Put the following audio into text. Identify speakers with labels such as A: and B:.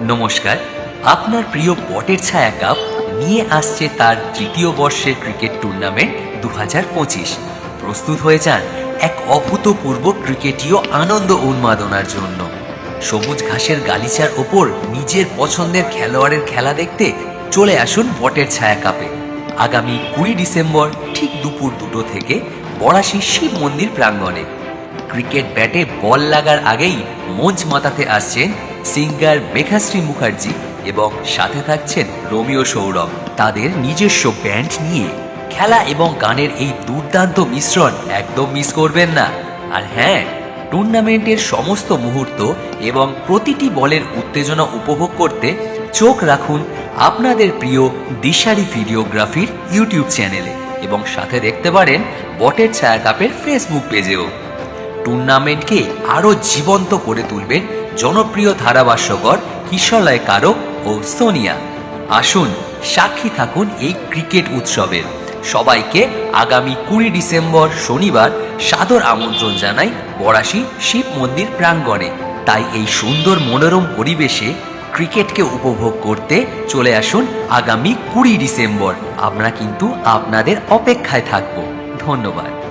A: নমস্কার, আপনার প্রিয় বটের ছায়া কাপ নিয়ে আসছে তার তৃতীয় বর্ষের ক্রিকেট টুর্নামেন্ট 2025। প্রস্তুত হয়ে যান এক অভূতপূর্ব ক্রিকেটীয় আনন্দ উন্মাদনার জন্য। সবুজ ঘাসের গালিচার ওপর নিজের পছন্দের খেলোয়াড়ের খেলা দেখতে চলে আসুন বটের ছায়া কাপে। আগামী 20 ডিসেম্বর ঠিক দুপুর 2টো থেকে বড়াশি শিব মন্দির প্রাঙ্গণে। ক্রিকেট ব্যাটে বল লাগার আগেই মঞ্চ মাতাতে আসছেন সিঙ্গার মেঘাশ্রী মুখার্জি এবং সাথে থাকছেন রোমিও সৌরভ। তাদের নিজস্ব ব্যান্ড নিয়ে খেলা এবং গানের এই দুর্দান্ত মিশ্রণ একদম মিস করবেন না। আর হ্যাঁ, টুর্নামেন্টের সমস্ত মুহূর্ত এবং প্রতিটি বলের উত্তেজনা উপভোগ করতে চোখ রাখুন আপনাদের প্রিয় দিশারি ভিডিওগ্রাফির ইউটিউব চ্যানেলে এবং সাথে দেখতে পারেন বটের ছায়া কাপের ফেসবুক পেজেও। টুর্নামেন্টকে আরও জীবন্ত করে তুলবেন জনপ্রিয় ধারাভাষ্যকর কিশলয় কারক ও সোনিয়া। আসুন সাক্ষী থাকুন এই ক্রিকেট উৎসবের। সবাইকে আগামী 20 ডিসেম্বর শনিবার সাদর আমন্ত্রণ জানাই বড়াশি শিব মন্দির প্রাঙ্গণে। তাই এই সুন্দর মনোরম পরিবেশে ক্রিকেটকে উপভোগ করতে চলে আসুন আগামী 20 ডিসেম্বর। আমরা কিন্তু আপনাদের অপেক্ষায় থাকব। ধন্যবাদ।